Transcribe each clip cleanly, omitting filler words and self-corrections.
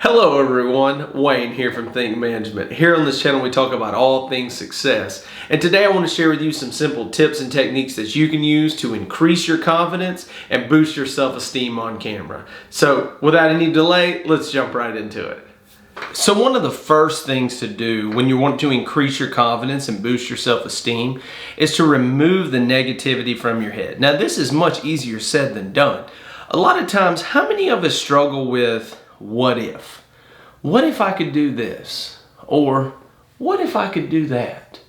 Hello everyone, Wayne here from Think Management. Here on this channel we talk about all things success. And today I want to share with you some simple tips and techniques that you can use to increase your confidence and boost your self-esteem on camera. So without any delay, let's jump right into it. So one of the first things to do when you want to increase your confidence and boost your self-esteem is to remove the negativity from your head. Now this is much easier said than done. A lot of times, how many of us struggle with what if? What if I could do this? Or what if I could do that?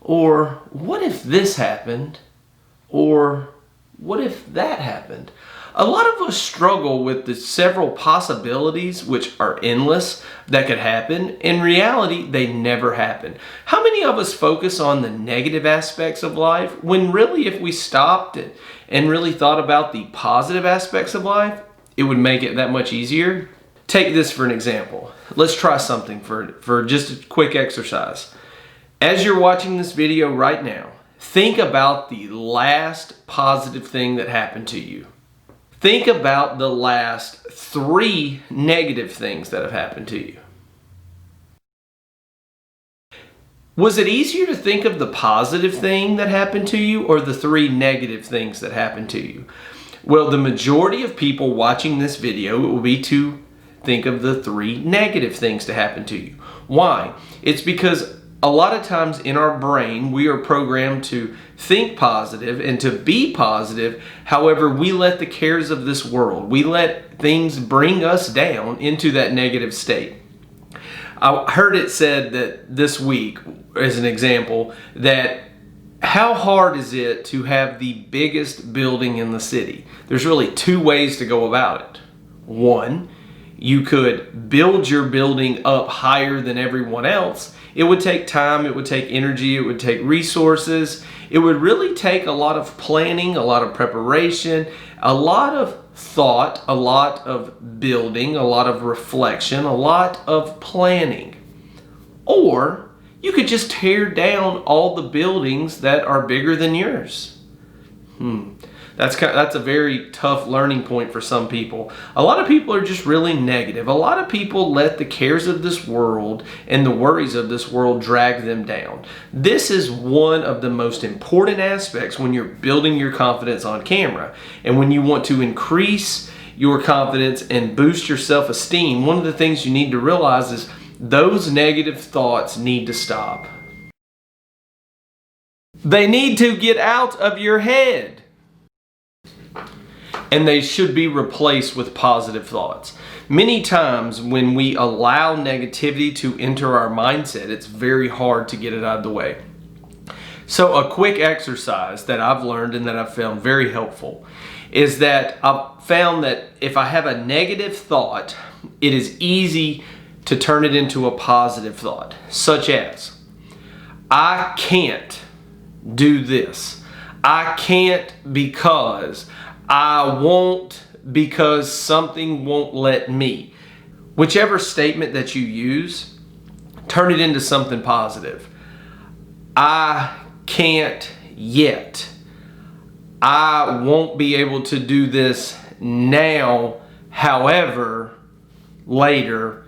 Or what if this happened? Or what if that happened? A lot of us struggle with the several possibilities, which are endless, that could happen. In reality, they never happen. How many of us focus on the negative aspects of life when really if we stopped and really thought about the positive aspects of life, it would make it that much easier? Take this for an example. Let's try something for just a quick exercise. As you're watching this video right now, think about the last positive thing that happened to you. Think about the last 3 negative things that have happened to you. Was it easier to think of the positive thing that happened to you or the 3 negative things that happened to you? Well, the majority of people watching this video, it will be to think of the 3 negative things to happen to you. Why? It's because a lot of times in our brain, we are programmed to think positive and to be positive. However, we let the cares of this world, we let things bring us down into that negative state. I heard it said that this week, as an example, that how hard is it to have the biggest building in the city? There's really 2 ways to go about it. 1, you could build your building up higher than everyone else. It would take time, it would take energy, it would take resources. It would really take a lot of planning, a lot of preparation, a lot of thought, a lot of building, a lot of reflection, a lot of planning. Or you could just tear down all the buildings that are bigger than yours. That's a very tough learning point for some people. A lot of people are just really negative. A lot of people let the cares of this world and the worries of this world drag them down. This is one of the most important aspects when you're building your confidence on camera. And when you want to increase your confidence and boost your self-esteem, one of the things you need to realize is those negative thoughts need to stop. They need to get out of your head. And they should be replaced with positive thoughts. Many times when we allow negativity to enter our mindset, it's very hard to get it out of the way. So a quick exercise that I've learned and that I've found very helpful is that I've found that if I have a negative thought, it is easy to turn it into a positive thought, such as, I can't do this. I can't because, I won't because something won't let me. Whichever statement that you use, turn it into something positive. I can't yet. I won't be able to do this now, however, later.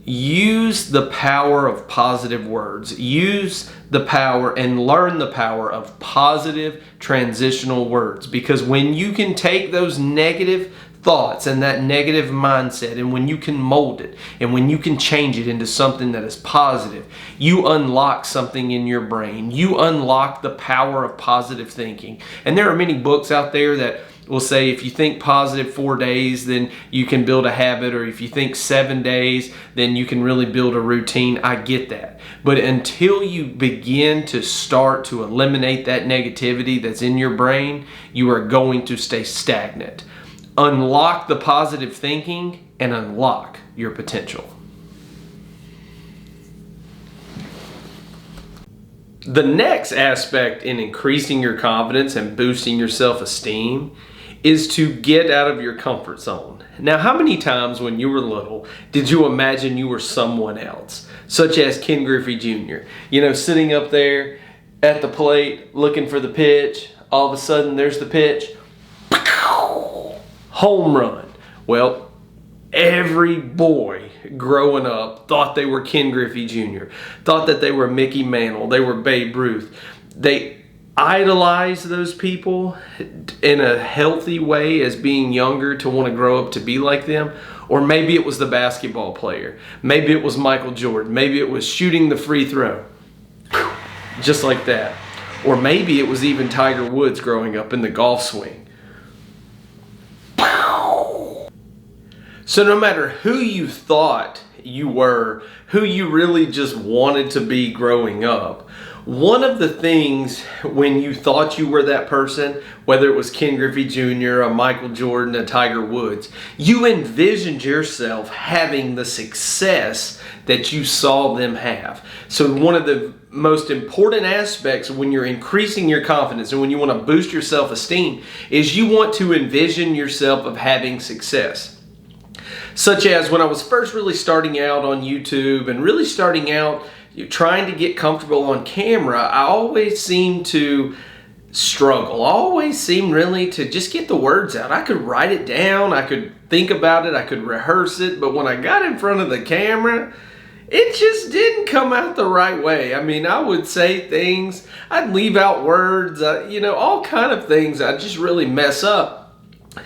Use the power of positive words. Use the power and learn the power of positive transitional words. Because when you can take those negative thoughts and that negative mindset, and when you can mold it, and when you can change it into something that is positive, you unlock something in your brain. You unlock the power of positive thinking. And there are many books out there that will say if you think positive 4 days, then you can build a habit, or if you think 7 days, then you can really build a routine. I get that. But until you begin to start to eliminate that negativity that's in your brain, you are going to stay stagnant. Unlock the positive thinking and unlock your potential. The next aspect in increasing your confidence and boosting your self-esteem is to get out of your comfort zone. Now, how many times when you were little did you imagine you were someone else, such as Ken Griffey Jr.? You know, sitting up there at the plate looking for the pitch, all of a sudden there's the pitch, home run. Well, Every boy growing up thought they were Ken Griffey Jr., thought that they were Mickey Mantle, they were Babe Ruth. They idolized those people in a healthy way as being younger to want to grow up to be like them. Or maybe it was the basketball player. Maybe it was Michael Jordan. Maybe it was shooting the free throw. Just like that. Or maybe it was even Tiger Woods growing up in the golf swing. So no matter who you thought you were, who you really just wanted to be growing up, one of the things when you thought you were that person, whether it was Ken Griffey Jr., a Michael Jordan, a Tiger Woods, you envisioned yourself having the success that you saw them have. So one of the most important aspects when you're increasing your confidence and when you want to boost your self-esteem is you want to envision yourself of having success. Such as when I was first really starting out on YouTube and really starting out trying to get comfortable on camera, I always seemed to struggle. I always seemed really to just get the words out. I could write it down, I could think about it, I could rehearse it, but when I got in front of the camera, it just didn't come out the right way. I mean, I would say things, I'd leave out words, all kind of things. I'd just really mess up.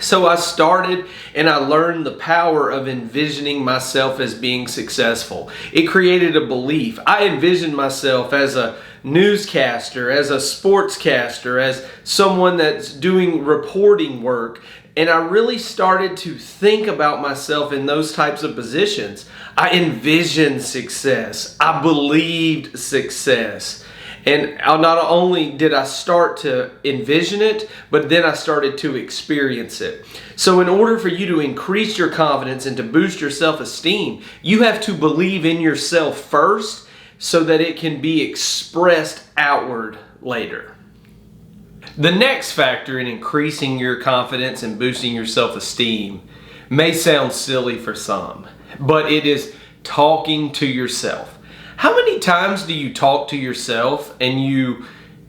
So I started and I learned the power of envisioning myself as being successful. It created a belief. I envisioned myself as a newscaster, as a sportscaster, as someone that's doing reporting work. And I really started to think about myself in those types of positions. I envisioned success. I believed success. And not only did I start to envision it, but then I started to experience it. So in order for you to increase your confidence and to boost your self-esteem, you have to believe in yourself first so that it can be expressed outward later. The next factor in increasing your confidence and boosting your self-esteem may sound silly for some, but it is talking to yourself. How many times do you talk to yourself and you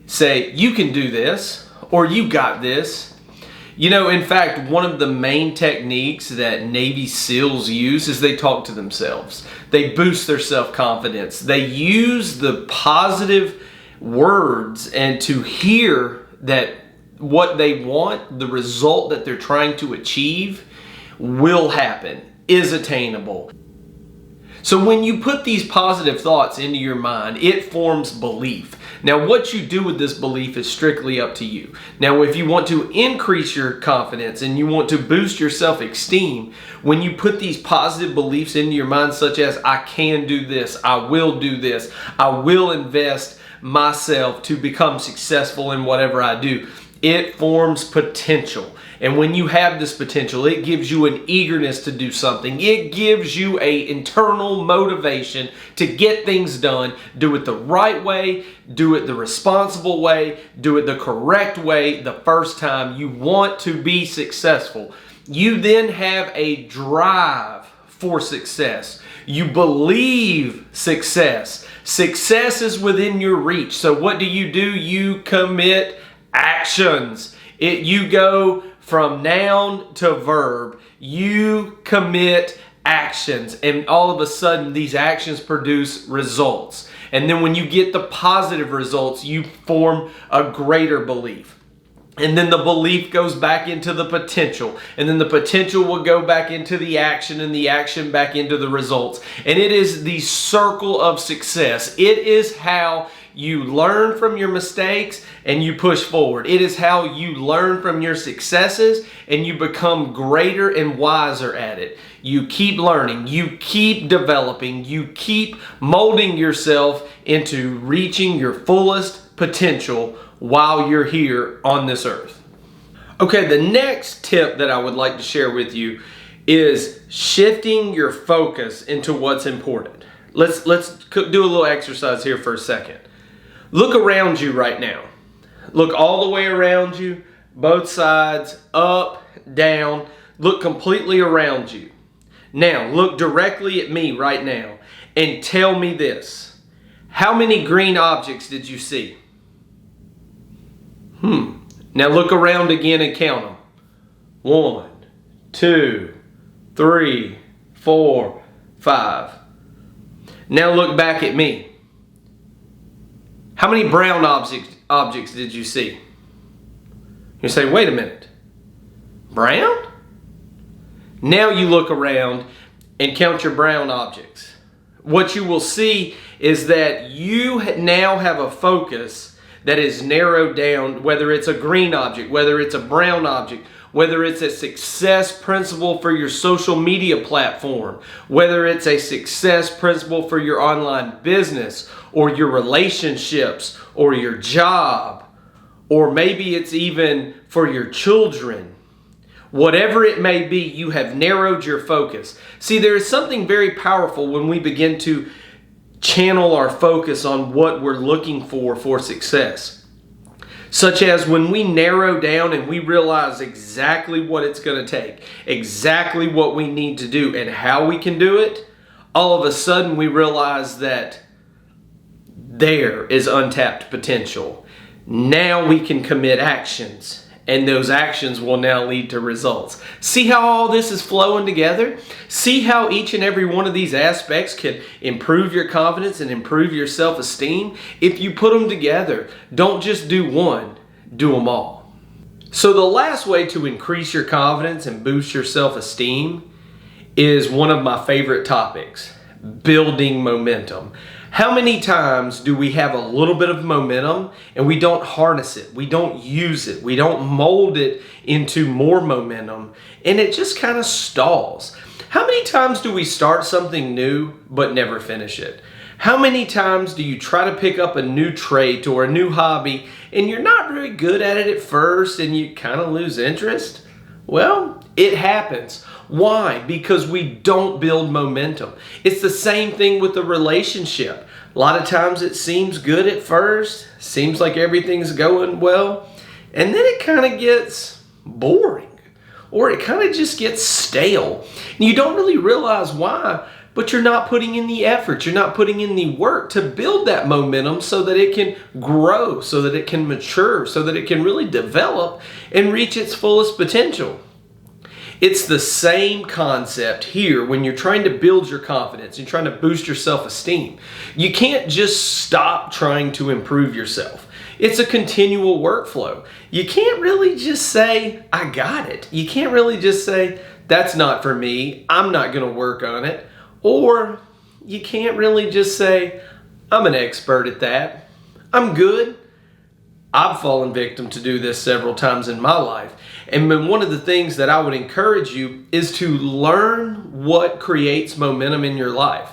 say, you can do this, or you got this? In fact, one of the main techniques that Navy SEALs use is they talk to themselves. They boost their self-confidence. They use the positive words and to hear that what they want, the result that they're trying to achieve, will happen, is attainable. So when you put these positive thoughts into your mind, it forms belief. Now what you do with this belief is strictly up to you. Now if you want to increase your confidence and you want to boost your self-esteem, when you put these positive beliefs into your mind such as I can do this, I will do this, I will invest myself to become successful in whatever I do, it forms potential. And when you have this potential, it gives you an eagerness to do something. It gives you an internal motivation to get things done. Do it the right way, do it the responsible way, do it the correct way the first time. You want to be successful. You then have a drive for success. You believe success. Success is within your reach. So what do? You commit actions. You go from noun to verb. You commit actions, and all of a sudden these actions produce results. And then when you get the positive results, you form a greater belief. And then the belief goes back into the potential. And then the potential will go back into the action, and the action back into the results. And it is the circle of success. It is how you learn from your mistakes and you push forward. It is how you learn from your successes and you become greater and wiser at it. You keep learning, you keep developing, you keep molding yourself into reaching your fullest potential while you're here on this earth. Okay, the next tip that I would like to share with you is shifting your focus into what's important. Let's do a little exercise here for a second. Look around you right now. Look all the way around you, both sides, up, down. Look completely around you. Now, look directly at me right now and tell me this. How many green objects did you see? Now look around again and count them. 1, 2, 3, 4, 5. Now look back at me. How many brown objects did you see? You say, wait a minute. Brown? Now you look around and count your brown objects. What you will see is that you now have a focus that is narrowed down, whether it's a green object, whether it's a brown object, whether it's a success principle for your social media platform, whether it's a success principle for your online business or your relationships or your job, or maybe it's even for your children. Whatever it may be, you have narrowed your focus. See, there is something very powerful when we begin to channel our focus on what we're looking for success. Such as when we narrow down and we realize exactly what it's going to take, exactly what we need to do and how we can do it, all of a sudden we realize that there is untapped potential. Now we can commit actions, and those actions will now lead to results. See how all this is flowing together? See how each and every one of these aspects can improve your confidence and improve your self-esteem? If you put them together, don't just do one, do them all. So the last way to increase your confidence and boost your self-esteem is one of my favorite topics, building momentum. How many times do we have a little bit of momentum and we don't harness it, we don't use it, we don't mold it into more momentum, and it just kind of stalls? How many times do we start something new but never finish it? How many times do you try to pick up a new trait or a new hobby and you're not very good at it at first and you kind of lose interest? Well, it happens. Why? Because we don't build momentum. It's the same thing with the relationship. A lot of times it seems good at first, seems like everything's going well, and then it kind of gets boring, or it kind of just gets stale. And you don't really realize why, but you're not putting in the effort, you're not putting in the work to build that momentum so that it can grow, so that it can mature, so that it can really develop and reach its fullest potential. It's the same concept here when you're trying to build your confidence, you're trying to boost your self-esteem. You can't just stop trying to improve yourself. It's a continual workflow. You can't really just say, I got it. You can't really just say, that's not for me, I'm not going to work on it. Or you can't really just say, I'm an expert at that, I'm good. I've fallen victim to do this several times in my life. And one of the things that I would encourage you is to learn what creates momentum in your life.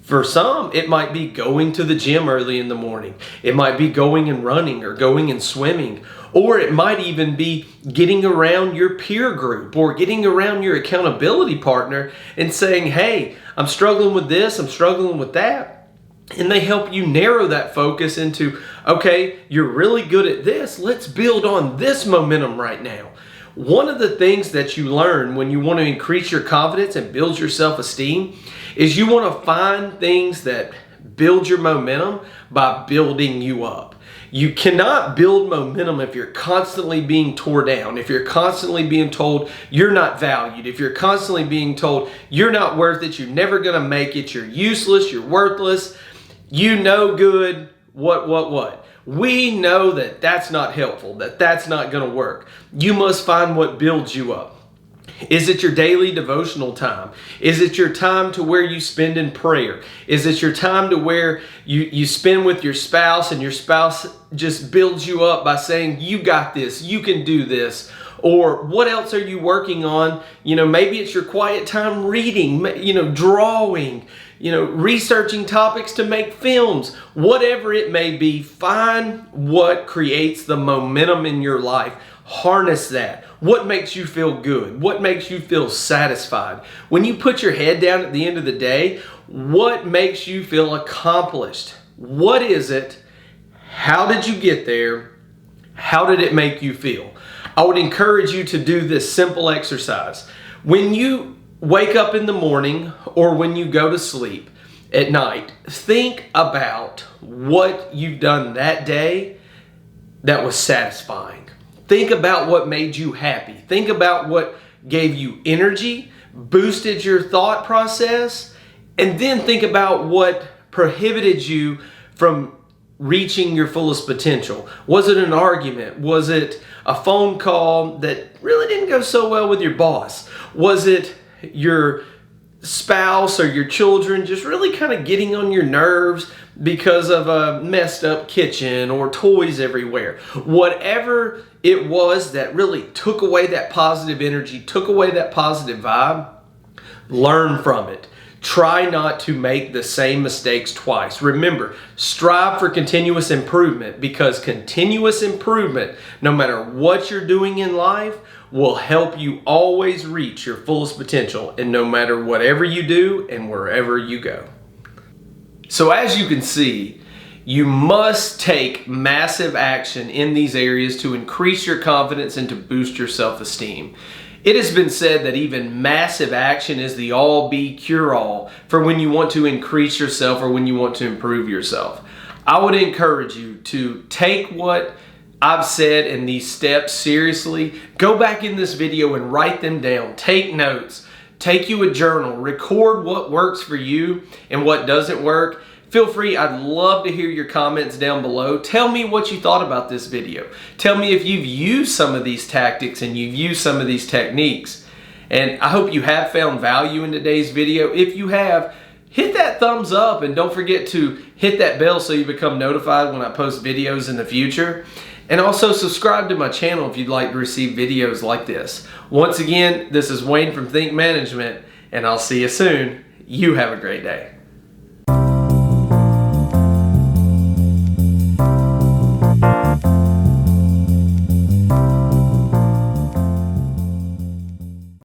For some, it might be going to the gym early in the morning. It might be going and running or going and swimming. Or it might even be getting around your peer group or getting around your accountability partner and saying, hey, I'm struggling with this, I'm struggling with that. And they help you narrow that focus into, okay, you're really good at this. Let's build on this momentum right now. One of the things that you learn when you want to increase your confidence and build your self-esteem is you want to find things that build your momentum by building you up. You cannot build momentum if you're constantly being torn down, if you're constantly being told you're not valued, if you're constantly being told you're not worth it, you're never going to make it, you're useless, you're worthless, you no good, what. We know that that's not helpful, that that's not going to work. You must find what builds you up. Is it your daily devotional time? Is it your time to where you spend in prayer? Is it your time to where you spend with your spouse and your spouse just builds you up by saying, you got this, you can do this? Or what else are you working on? Maybe it's your quiet time reading, drawing, researching topics to make films, whatever it may be. Find what creates the momentum in your life. Harness that. What makes you feel good? What makes you feel satisfied? When you put your head down at the end of the day, what makes you feel accomplished? What is it? How did you get there? How did it make you feel? I would encourage you to do this simple exercise. When you wake up in the morning or when you go to sleep at night, think about what you've done that day that was satisfying. Think about what made you happy. Think about what gave you energy, boosted your thought process, and then think about what prohibited you from reaching your fullest potential. Was it an argument? Was it a phone call that really didn't go so well with your boss? Was it your spouse or your children just really kind of getting on your nerves because of a messed up kitchen or toys everywhere? Whatever it was that really took away that positive energy, took away that positive vibe, learn from it. Try not to make the same mistakes twice. Remember, strive for continuous improvement, because continuous improvement, no matter what you're doing in life, will help you always reach your fullest potential, and no matter whatever you do and wherever you go. So as you can see, you must take massive action in these areas to increase your confidence and to boost your self-esteem. It has been said that even massive action is the all-be cure-all for when you want to increase yourself or when you want to improve yourself. I would encourage you to take what I've said in these steps seriously. Go back in this video and write them down. Take notes. Take you a journal. Record what works for you and what doesn't work. Feel free, I'd love to hear your comments down below. Tell me what you thought about this video. Tell me if you've used some of these tactics and you've used some of these techniques. And I hope you have found value in today's video. If you have, hit that thumbs up and don't forget to hit that bell so you become notified when I post videos in the future. And also subscribe to my channel if you'd like to receive videos like this. Once again, this is Wayne from Think Management, and I'll see you soon. You have a great day.